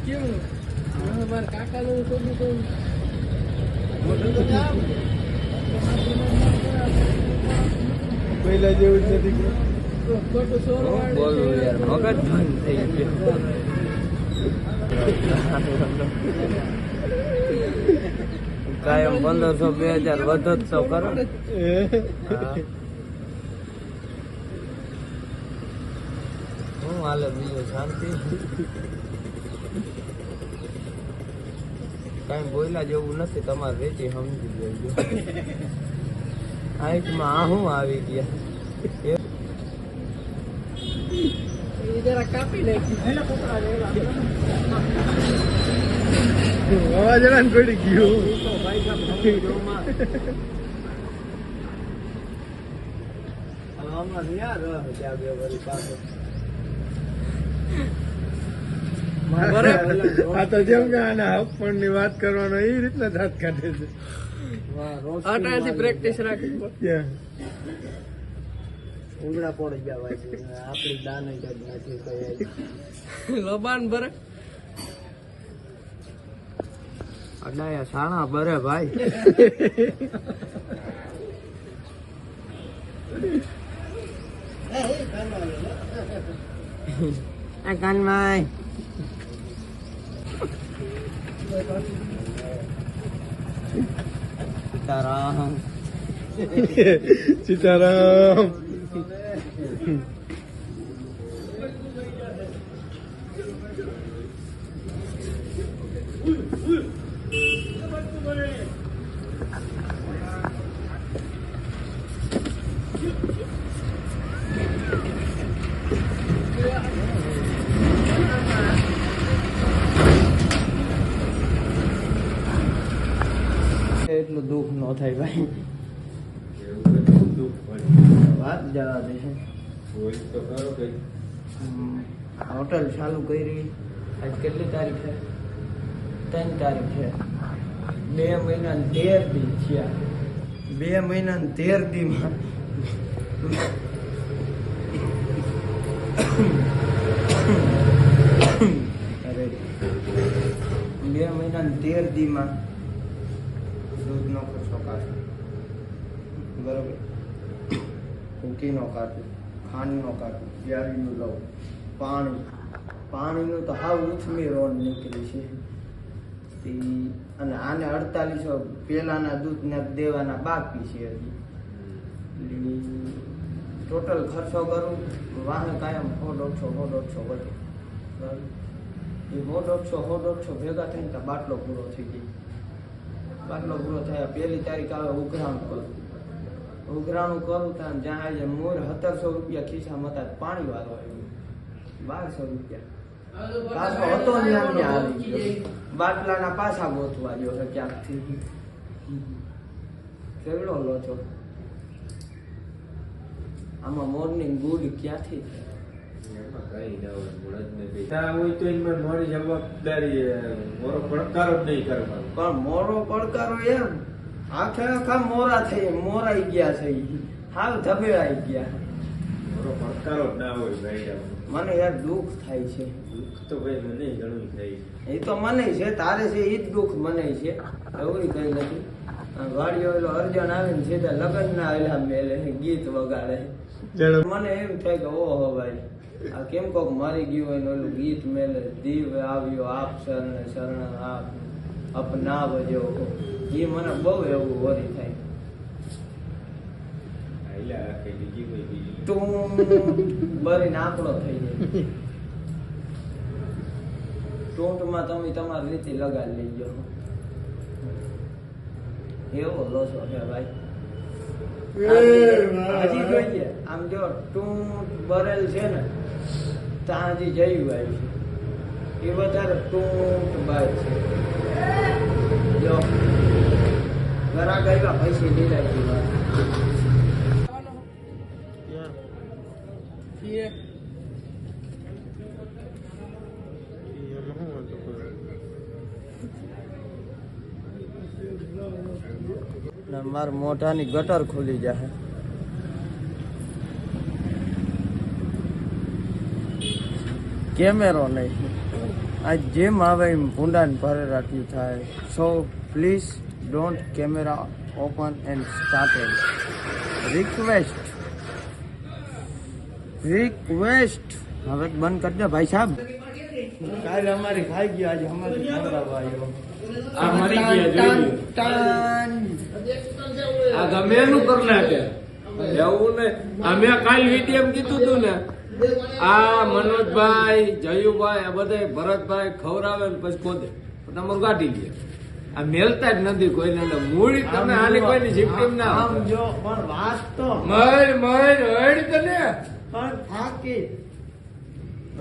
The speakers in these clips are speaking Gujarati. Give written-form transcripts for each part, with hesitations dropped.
કેવું મારા કાકા નું છોકરું તો મોટું તો કામ પહેલા જેવું જ નથી ખોટું સોળ બોલું યાર મગજ બંધ થઈ ગયું કાયમ 1500 2000 વધત તો કરો. હું હાલે બીજું શાંતિ કઈ બોલ્યા જેવું નથી તમારે વેચી સમજી લેજો. આંખમાં આહું આવી ગયા જરા કાપી નાખી વાવાઝોડા ને કોઈ ગયું આ તો જેમ કે આના હપણ ની વાત કરવાનો એ રીતના દાંત કાઢે છે. આટાથી પ્રેક્ટિસ રાખી ક્યાં ઉંગડા પડી ગયા ભાઈ આપડી દાન નથી કઈ લબાન ભરે અડાયા સાણા ભરે ભાઈ. આ કાનભાઈ સીતારામ સીતારામ એટલું દુઃખ ન થાય ભાઈ. વાત જવા દે હોટલ ચાલુ કરી આજ કેટલી તારીખ છે 3 તારીખ છે 2 મહિના 13 દી થયા 2 મહિના 13 દીમાં અરે 2 મહિના 13 દીમાં દૂધનો ખર્ચો કાઢો બરોબર, ફૂકીનો કાઢો, ખાંડનો કાઢો, પ્યારીનું લઉં, પાણીનું તો હાવ ઉથમી રોડ નીકળી છે. અને આને 48 પેલાના દૂધને દેવાના બાકી છે હજી. ટોટલ ખર્ચો કરું વાહન કાયમ 100-150 વધે બરાબર. એ 100-150 ભેગા થઈને તો બાટલો પૂરો થઈ ગયો. બાટલો પૂરો થયા 1 તારીખ આવે ઉઘરાણું કરું ત્યાં જ્યાં આવી મોર 1700 રૂપિયા ખિસ્સામાં હતા પાણી વાળો આવ્યો 1200 રૂપિયા પાછો હતો ત્યાં આવી ગયો. બાટલાના પાછા ગોતવા ગયો છે ક્યાંકથી. કેવડો લો છો આમાં મોર્નિંગ ગુડ ક્યાંથી પણ મોરો પડકારો એમ આખા મોરા થઈ મોરાઈ ગયા છે હાવ ધબેડાઈ ગયા. મને યાર દુઃખ થાય છે. એ તો મને છે તારે છે એ જ દુઃખ મને છે એવું કઈ નથી. વાડીઓ એલો અર્જણ આવે ને સીધા લગ્ન ના એલા મેલે ગીત વગાડે. મને એમ થાય કે ઓહો ભાઈ આ કેમ કોક મારી ગયું હોય ઓલું ગીત મેલે દીવ આવ્યો આપ શરણ શરણ આપ અપનાવજો એ મને બહુ એવું વરી થાય. તું બરીને આંકડો થઈ જાય. ટૂંટમાં તમે તમારી રીતે લગાડી લેજો. એવો લોસો છે ભાઈ. હજી જોઈએ આમ જો ટૂંટ બરેલ છે ને ત્યાં હજી જયું આવી છે એ વધારે ટૂંટ બાય છે. જો ઘરા ગયેલા પૈસે લીધા છે માર મોઢાની ગટર ખુલી જાય. કેમેરો નહીં. આ જેમ આવે એમ ભૂંડાને ભરે રાખ્યું થાય. So please don't camera open end started. Request હવે બંધ કરી દો ભાઈ સાહેબ. કાલે અમારી ખાઈ ગયો, આજે અમારી ખવડાવવા આવ્યો. આ મરી ગયા જોઈ આ ગમે એનું કરી નાખે એવું ને. આ મેં કાલ વિડીયો કીધું તું ને, આ મનોજભાઈ, જયુભાઈ, આ બધા ભરતભાઈ ખવડાવે ને પછી ખોદે તમારું કાઢી ગયા. આ મેલતા જ નથી કોઈને. મૂળી તમે આની કોઈની જીપટીમ ના આમ જો પણ વાત તો મર હડ તને પણ થાકી.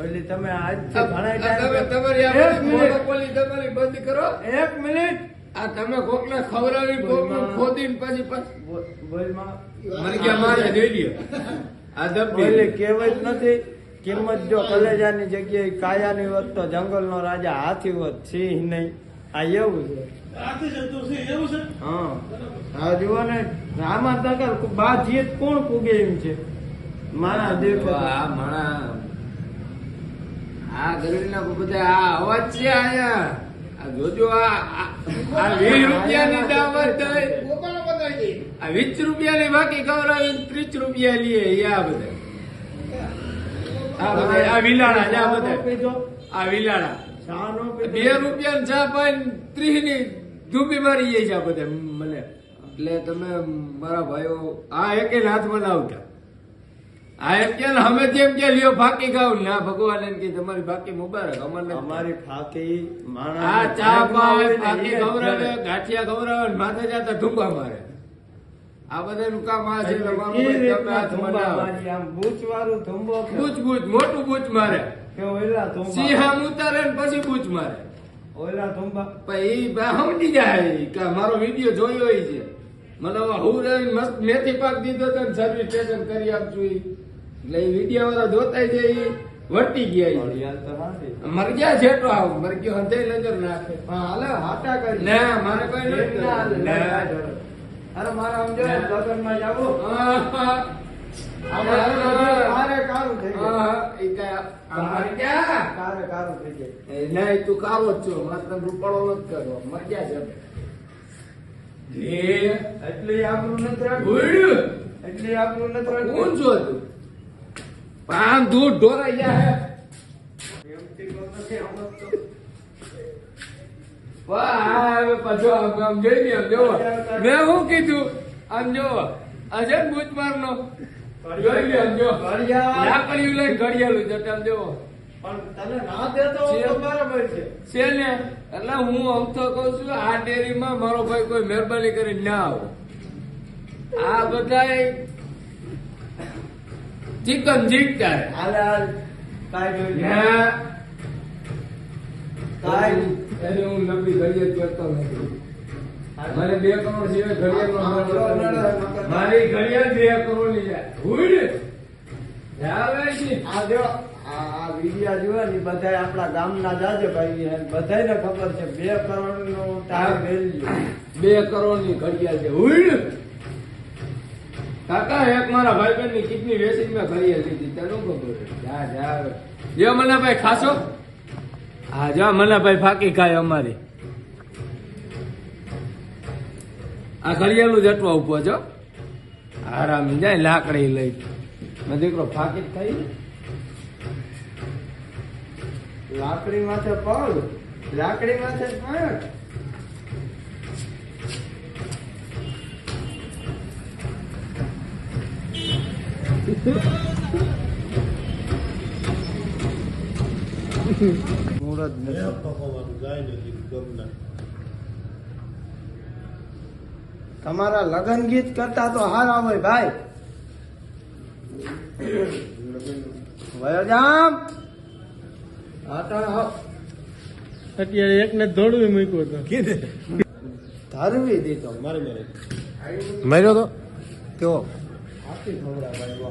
એટલે તમે આજ તમારી મોનોપોલી તમારી બંધ કરો. 1 મિનિટ આ તમે કોકને ખવડાવી કોકને ખોદીને પછી બોલમાં મરી ગયા મારે જોઈ લ્યો. આ દબી એટલે કહેવત નથી, કિંમત જો કલેજાની જગ્યાએ કાયાની હોત તો જંગલનો રાજા હાથી હોત, સિંહ નહીં. આ એવું છે. હા હા જુઓ ને, આમાં તકર બા જીત કોણ પૂગે એમ છે. મારા દેખો આ માણા આ ગરડીના બધા આ અવાજ છે આયા. આ જોજો આ 20 રૂપિયાની દાવત થાય, આ 20 રૂપિયાની બાકી ખવડાવી 30 રૂપિયા લઈએ. આ બધા આ વિલાડા જા બધા આ વિલાડા શાનો 2 રૂપિયા ચા પાઈને 30 ની ધૂપી મારી જાય છે આ બધા મને. એટલે તમે મારા ભાઈઓ આ એકે હાથમાં લાવતા. આ એમ કે અમે જેમ કે લ્યો ફાકી ખાવ ના ભગવાન એમ કે તમારી ફાકી મુબારક. અમારી ફાકી આ ચા પાય ફાકી ખવડાવે, ગાંઠિયા ખવડાવે, માથે જતા ઢૂંબા મારે. આ બધાનું કામ આ છે. બૂચ મોટું બૂચ મારે, સિંહામ ઉતારે ને પછી બૂચ મારે. પછી સમજી જાય કે મારો વિડીયો જોયો છે. મને હું મસ્ત મેથી પાક દીધો હતો ને સર્વિસ સ્ટેશન કરી આપશું. એટલે એ વિડીયો વાળા જોતા જાય વટી ગયા. મરી ગયા છે તો આવ મરી ગયો હંધે નજર નાખે. ના મારે કોઈ નથી. અરે મારા સમજો લગ્ન માં જાવો કારું થઈ જાય. તું કારો જ છો, મારે રૂપાળો નથી કરવો. મરી ગયા છે એટલે આપણું નથી રાખવું. એટલે આપણું નથી રાખવું. કોણ છો તું? પાન દૂધ ઢોરાઈ જાય. આમ જોઈ લે, આમ જોવો મેં શું કીધું. આમ જોવો અજય બૂચ મારનો જોઈ લે, આમ જો લાકડીયું લઈને ઘડિયાળું જતા આમ જોવો. પણ તને ના દેતો તો બરાબર છે ને. એટલે હું આમ તો કઉ છું આ ડેરીમાં મારો ભાઈ કોઈ મહેરબાની કરી ના આવો. આ બધા ચિકન જીકતા હાલ કાંઈ જોઈ એને હું લંબી ઘડિયાળ કરતો નથી. મને 2 કરોડ સિવાય ઘડિયાળ મારી ઘડિયાળ 2 કરોડ ની જાય. આ વિડિયા જોયા ને બધા આપણા ગામના જાજે ભાઈ બધાને ખબર છે 2 કરોડ નું તાર વેલ્યુ. 2 કરોડ ની ઘડિયાળ છે. હુઈડ કાકા એક મારા ભાઈબંધ ની કિડની વેચી મેં ઘડિયાળ લીધી. તને ખબર જા જો મને ભાઈ ખાસો. હા જો મને ભાઈ ફાકી ખાય અમારી. આ ઘડિયાળું જટવા ઉભો છો આરામ જાય લાકડી લઈ. મેં દીકરો ફાકી જ ખાઈ. લાકડી માથે પગ, લાકડી માથે પગ. મુરત તમારા લગન ગીત કરતા તો હારા હોય ભાઈ. વયોજામ અત્યારે એકને દોડવી મૂક્યો હતો. ધરવી દીધો મર્યો તો કેવો હાથી ખવડાવાયો.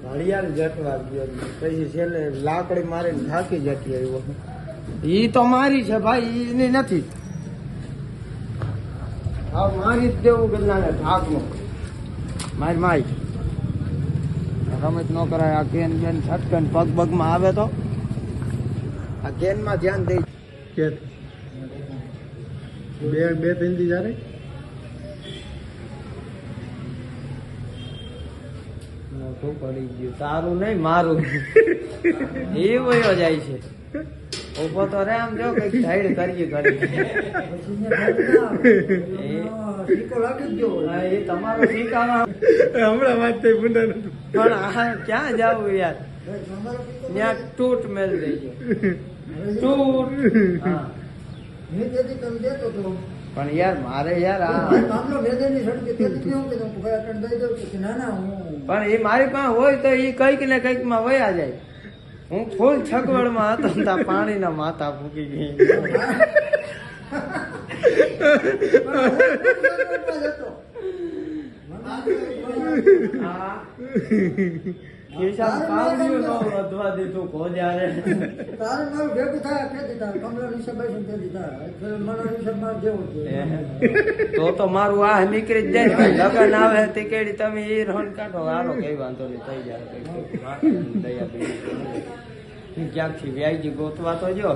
ઘડિયાળ જટવા ગયો પછી છેલ્લે લાકડી મારીને થાકી જતી આવ્યો. ઈ તો મારી છે ભાઈ, એની નથી. હા મારી જ દેવું કેટલાને ઢાકનો મારી રમત ન કરાય. આ કેન બેન છટકન પગ પગમાં આવે તો આ કેનમાં ધ્યાન દઈ કે બે ત્રણ દી જારે મોટું પડી ગયું. તારું નહીં મારું એ વયો જાય છે. ઉભો તો રે આમ જો કઈક સાઈડ કરીએ એ તમારો શીખામાં હમણાં વાત થઈ બુંડા પણ આ ક્યાં જાવું યાર? ત્યાં તૂટ મેલ દઈ ગયો તૂટ. હા પણ યાર મારે યાર આ પણ એ મારી પાસે હોય તો એ કઈક ને કઈક માં વયા જાય. હું ફૂલ છગવડમાં હતો ને ત્યાં પાણીના માથા ફૂકી ગઈ. વધવા દીધું ખોજારે તો મારું આ નીકળી જ જાય. લગન આવે તે કેડી તમે એ રોન કાઢો. હાલો કઈ વાંધો નહીં થઈ જાય. ક્યાંકથી વ્યાજી ગોતવા તો જો